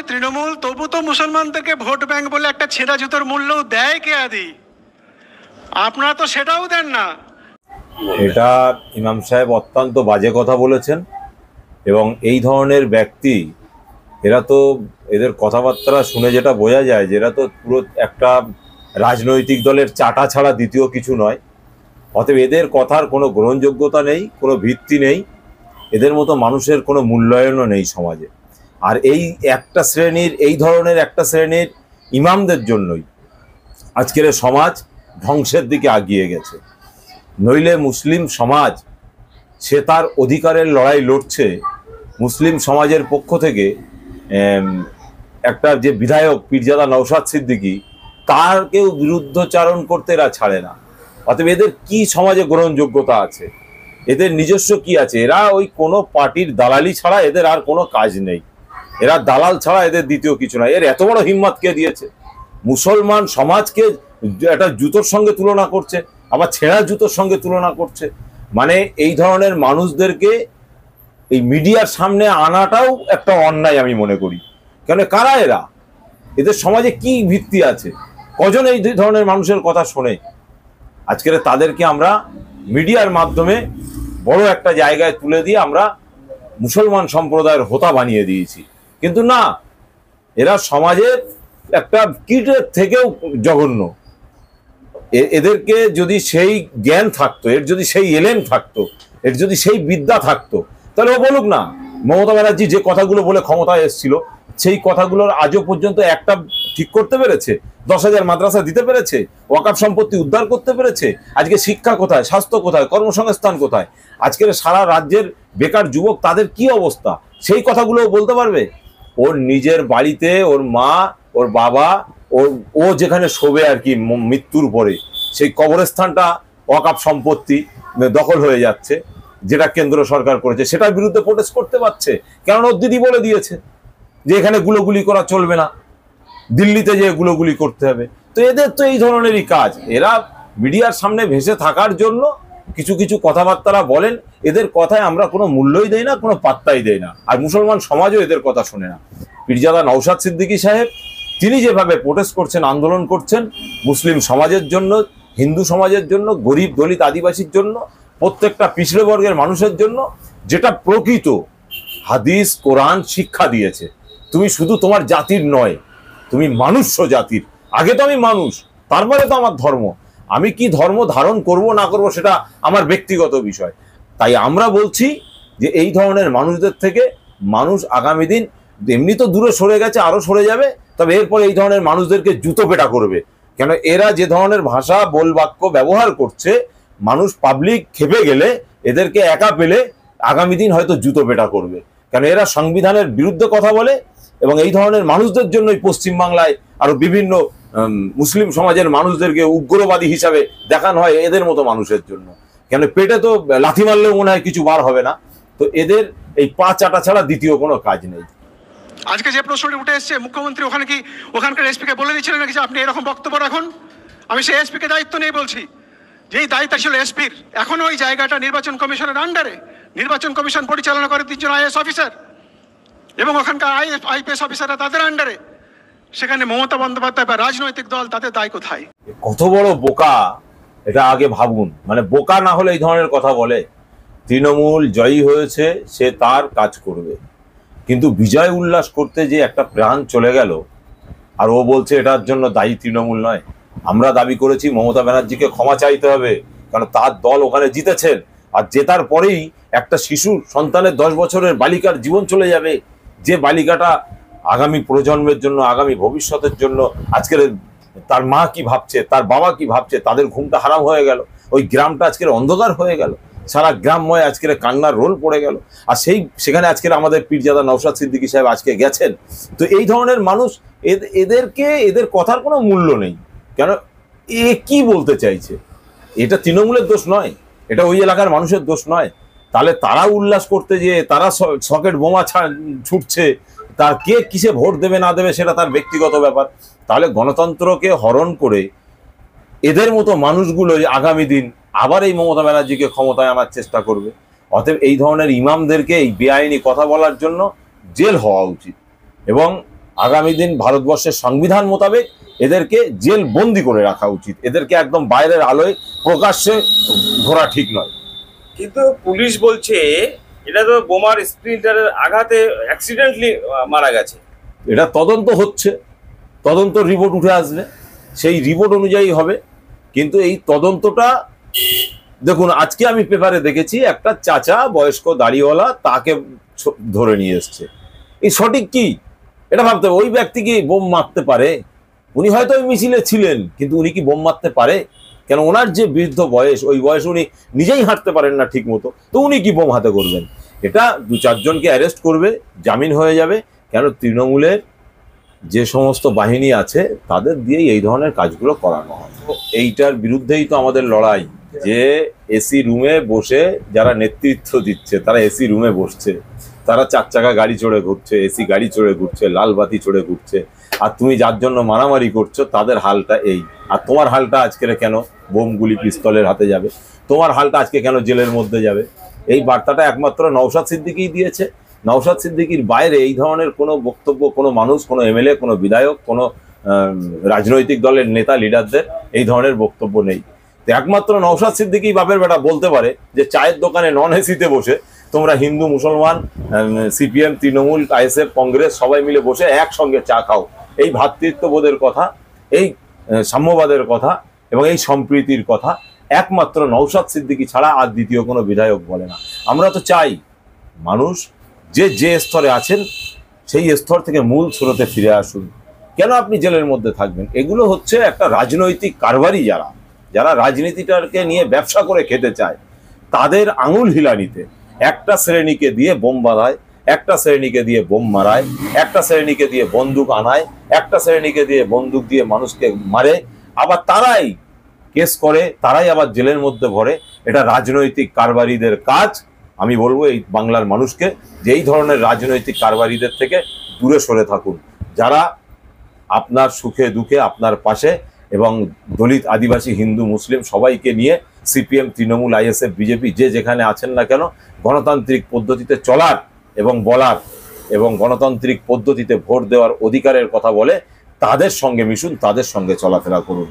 তৃণমূল তবু তো মুসলমানদেরকে ভোট ব্যাংক বলে একটা ছেঁড়া জুতোর মূল্যও দেয় কে আদি, আপনারা তো সেটাও দেন না। এটা ইমাম সাহেব অত্যন্ত বাজে কথা বলেছেন। এবং এই ধরনের ব্যক্তি, এরা তো, এদের কথাবার্তা শুনে যেটা বোঝা যায় যে এরা তো পুরো একটা রাজনৈতিক দলের চাটা ছাড়া দ্বিতীয় কিছু নয়। অতএব এদের কথার কোনো গ্রহণযোগ্যতা নেই, কোনো ভিত্তি নেই, এদের মতো মানুষের কোনো মূল্যায়নও নেই সমাজে। আর এই ধরনের একটা শ্রেণীর ইমামদের জন্যই আজকের সমাজ ধ্বংসের দিকে এগিয়ে গেছে। নইলে মুসলিম সমাজ সে তার অধিকারের লড়াই লড়ছে। মুসলিম সমাজের পক্ষ থেকে একটা যে বিধায়ক পীরজাদা নওশাদ সিদ্দিকী, তার কেউ বিরুদ্ধচারণ করতে এরা ছাড়ে না। অতএব এদের কি সমাজে গ্রহণযোগ্যতা আছে, এদের নিজস্ব কি আছে? এরা ওই কোনো পার্টির দালালি ছাড়া এদের আর কোনো কাজ নেই। এরা দালাল ছাড়া এদের দ্বিতীয় কিছু নয়। এর এত বড় হিম্মত কে দিয়েছে? মুসলমান সমাজকে একটা জুতোর সঙ্গে তুলনা করছে, আবার ছেঁড়া জুতোর সঙ্গে তুলনা করছে। মানে এই ধরনের মানুষদেরকে এই মিডিয়ার সামনে আনাটাও একটা অন্যায় আমি মনে করি। কেন, কারা এরা? এদের সমাজে কি ভিত্তি আছে? কজন এই ধরনের মানুষের কথা শোনে? আজকের তাদেরকে আমরা মিডিয়ার মাধ্যমে বড় একটা জায়গায় তুলে দিয়ে আমরা মুসলমান সম্প্রদায়ের হোতা বানিয়ে দিয়েছি। কিন্তু না, এরা সমাজের একটা কীটের থেকেও জঘন্য। এদেরকে যদি সেই জ্ঞান থাকতো, এর যদি সেই এলেম থাকতো, এর যদি সেই বিদ্যা থাকতো, তাহলে ও বলুক না। মমতা ব্যানার্জি যে কথাগুলো বলে ক্ষমতায় এসেছিল, সেই কথাগুলোর আজও পর্যন্ত একটা ঠিক করতে পেরেছে? 10,000 মাদ্রাসা দিতে পেরেছে? ওয়াকাফ সম্পত্তি উদ্ধার করতে পেরেছে? আজকে শিক্ষা কোথায়, স্বাস্থ্য কোথায়, কর্মসংস্থান কোথায়? আজকের সারা রাজ্যের বেকার যুবক তাদের কি অবস্থা, সেই কথাগুলো বলতে পারবে? ওর নিজের বাড়িতে ওর মা, ওর বাবা, ও যেখানে শোবে আর কি মৃত্যুর পরে, সেই কবরস্থানটা ওয়াকাফ সম্পত্তি দখল হয়ে যাচ্ছে, যেটা কেন্দ্র সরকার করেছে, সেটার বিরুদ্ধে প্রোটেস্ট করতে পারছে। কেননা ওর দিদি বলে দিয়েছে যে এখানে গুলোগুলি করা চলবে না, দিল্লিতে যে গুলোগুলি করতে হবে। তো এদের তো এই ধরনেরই কাজ। এরা মিডিয়ার সামনে ভেসে থাকার জন্য কিছু কিছু কথাবার্তা বলেন। এদের কথায় আমরা কোনো মূল্যই দেই না, কোনো পাত্তাই দেই না। আর মুসলমান সমাজও এদের কথা শোনে না। পীরজাদা নওশাদ সিদ্দিকী সাহেব, তিনি যেভাবে প্রোটেস্ট করছেন, আন্দোলন করছেন মুসলিম সমাজের জন্য, হিন্দু সমাজের জন্য, গরিব দলিত আদিবাসীর জন্য, প্রত্যেকটা পিছড়ে বর্গের মানুষের জন্য, যেটা প্রকৃত হাদিস কোরআন শিক্ষা দিয়েছে। তুমি শুধু তোমার জাতির নয়, তুমি মানুষ্য জাতির। আগে তো আমি মানুষ, তারপরে তো আমার ধর্ম। আমি কি ধর্ম ধারণ করব না করব সেটা আমার ব্যক্তিগত বিষয়। তাই আমরা বলছি যে এই ধরনের মানুষদের থেকে মানুষ আগামী দিন এমনি তো দূরে সরে গেছে, আরো সরে যাবে। তবে এরপরে এই ধরনের মানুষদেরকে জুতো পেটা করবে। কেন, এরা যে ধরনের ভাষা বল বাক্য ব্যবহার করছে, মানুষ পাবলিক খেপে গেলে এদেরকে একা পেলে আগামী দিন হয়তো জুতো পেটা করবে। কেন, এরা সংবিধানের বিরুদ্ধে কথা বলে এবং এই ধরনের মানুষদের জন্যই পশ্চিমবাংলায় আরো বিভিন্ন মুসলিম সমাজের মানুষদেরকে উগ্রবাদী হিসাবে দেখানো হয়, এদের মতো মানুষের জন্য। কেন, পেটে তো লাথি মারলেও মনে হয় কিছু বার হবে না। তো এদের এই পা চাটা ছাড়া দ্বিতীয় কোনো কাজ নেই। আজকে যে প্রশ্নটি উঠে এসছে, মুখ্যমন্ত্রী ওখানকার এসপিকে বলে দিচ্ছিলেন নাকি যে আপনি এরকম বক্তব্য রাখুন? আমি সেই এসপিকে দায়িত্ব নিয়ে বলছি, যেই দায়িত্ব ছিল এসপির, এখনো ওই জায়গাটা নির্বাচন কমিশনের আন্ডারে। নির্বাচন কমিশন পরিচালনা করে 3 জন আইএস অফিসার এবং ওখানকার আইপিএস অফিসাররা তাদের আন্ডারে। সেখানে মমতা বন্দ্যোপাধ্যায় বা রাজনৈতিক দল, তাদের দায় কোথায়? কত বড় বোকা এটা আগে ভাবুন। মানে বোকা না হলে এই ধরনের কথা বলে? তৃণমূল জয়ী হয়েছে, সে তার কাজ করবে, কিন্তু বিজয় উল্লাস করতে যে একটা প্রাণ চলে গেল, আর ও বলছে এটার জন্য দায়ী তৃণমূল নয়। আমরা দাবি করেছি মমতা ব্যানার্জিকে ক্ষমা চাইতে হবে, কারণ তার দল ওখানে জিতেছেন। আর জেতার পরেই একটা শিশু সন্তানের 10 বছরের বালিকার জীবন চলে যাবে, যে বালিকাটা আগামী প্রজন্মের জন্য, আগামী ভবিষ্যতের জন্য আজকের তার মা কি ভাবছে, তার বাবা কি ভাবছে, তাদের ঘুমটা হারাম হয়ে গেল। ওই গ্রামটা আজকের অন্ধকার হয়ে গেল, সারা গ্রামময় আজকের কান্নার রোল পড়ে গেল। আর সেখানে আজকের আমাদের পীরজাদা নওশাদ সিদ্দিকী সাহেব আজকে গেছেন। তো এই ধরনের মানুষ, এদের কথার কোনো মূল্য নেই। কেন, এ কি বলতে চাইছে? এটা তৃণমূলের দোষ নয়, এটা ওই এলাকার মানুষের দোষ নয়। তাহলে তারা উল্লাস করতে যেয়ে তারা সকেট বোমা ছুটছে, তার কে কিসে ভোট দেবে না দেবে সেটা তার ব্যক্তিগত ব্যাপার। তাহলে গণতন্ত্রকে হরণ করে এদের মতো মানুষগুলো আগামী দিন আবার এই মমতা ব্যানার্জিকে ক্ষমতায় আনার চেষ্টা করবে। অতএব এই ধরনের ইমামদেরকে এই বেআইনি কথা বলার জন্য জেল হওয়া উচিত। এবং আগামী দিন ভারতবর্ষের সংবিধান মোতাবেক এদেরকে জেল বন্দি করে রাখা উচিত। এদেরকে একদম বাইরের আলোয় প্রকাশ্যে ঘোরা ঠিক নয়। কিন্তু পুলিশ বলছে এটা তো বোমার স্প্লিন্টারের আঘাতে অ্যাক্সিডেন্টলি মারা গেছে। এটা তদন্ত হচ্ছে, তদন্ত রিপোর্ট উঠে আসবে, সেই রিপোর্ট অনুযায়ী হবে। কিন্তু এই তদন্তটা দেখুন, আজকে আমি পেপারে দেখেছি একটা চাচা বয়স্ক দাড়িওয়ালা তাকে ধরে নিয়ে এসছে। এই সঠিক কি এটা ভাবতে হবে। ওই ব্যক্তি কি বোম মারতে পারে? উনি হয়তো ওই মিছিলে ছিলেন, কিন্তু উনি কি বোম মারতে পারে? কেন, ওনার যে বৃদ্ধ বয়স, ওই বয়স উনি নিজেই হাঁটতে পারেন না ঠিক মতো, তো উনি কি বোম হাতে করবেন? এটা 2-4 জনকে অ্যারেস্ট করবে, জামিন হয়ে যাবে। কেন, তৃণমূলের যে সমস্ত বাহিনী আছে তাদের দিয়েই এই ধরনের কাজগুলো করানো হয়। এইটার বিরুদ্ধেই তো আমাদের লড়াই, যে এসি রুমে বসে যারা নেতৃত্ব দিচ্ছে তারা এসি রুমে বসছে, তারা 4 চাকা গাড়ি চড়ে ঘুরছে, এসি গাড়ি চড়ে ঘুরছে, লাল বাতি চড়ে ঘুরছে, আর তুমি যার জন্য মারামারি করছো তাদের হালটা এই। আর তোমার হালটা আজকের কেন বোমগুলি পিস্তলের হাতে যাবে? তোমার হালটা আজকে কেন জেলের মধ্যে যাবে? এই বার্তাটা একমাত্র নওশাদ সিদ্দিকীই দিয়েছে। নওশাদ সিদ্দিকীর বাইরে এই ধরনের কোনো বক্তব্য কোনো মানুষ, কোনো এমএলএ, কোনো বিধায়ক, কোনো রাজনৈতিক দলের নেতা লিডারদের এই ধরনের বক্তব্য নেই। তো একমাত্র নওশাদ সিদ্দিকী বাপের বেটা বলতে পারে যে চায়ের দোকানে নন এসিতে বসে তোমরা হিন্দু, মুসলমান, সিপিএম, তৃণমূল, আইএসএফ, কংগ্রেস সবাই মিলে বসে একসঙ্গে চা খাও। এই ভ্রাতৃত্ববোধের কথা, এই সাম্যবাদের কথা এবং এই সম্প্রীতির কথা একমাত্র নওশাদ সিদ্দিকী ছাড়া আর দ্বিতীয় কোনো বিধায়ক বলে না। আমরা তো চাই মানুষ যে যে স্তরে আছেন সেই স্তর থেকে মূল স্রোতে ফিরে আসুন। কেন আপনি জেলের মধ্যে থাকবেন? এগুলো হচ্ছে একটা রাজনৈতিক কারবারি, যারা রাজনীতিটাকে নিয়ে ব্যবসা করে খেতে চায় তাদের আঙুল হিলানিতে একটা শ্রেণীকে দিয়ে বোম বাঁধায়, একটা শ্রেণীকে দিয়ে বোম মারায়, একটা শ্রেণীকে দিয়ে বন্দুক আনায়, একটা শ্রেণীকে দিয়ে বন্দুক দিয়ে মানুষকে মারে, আবার তারাই কেস করে, তারাই আবার জেলের মধ্যে ভরে। এটা রাজনৈতিক কারবারিদের কাজ। আমি বলবো এই বাংলার মানুষকে যে এই ধরনের রাজনৈতিক কারবারিদের থেকে দূরে সরে থাকুন, যারা আপনার সুখে দুঃখে আপনার পাশে, এবং দলিত, আদিবাসী, হিন্দু, মুসলিম সবাইকে নিয়ে সিপিএম, তৃণমূল, আইএসএফ, বিজেপি যে যেখানে আছেন না কেন গণতান্ত্রিক পদ্ধতিতে চলার এবং বলার এবং গণতান্ত্রিক পদ্ধতিতে ভোট দেওয়ার অধিকারের কথা বলে তাদের সঙ্গে মিশুন, তাদের সঙ্গে চলাফেরা করুন।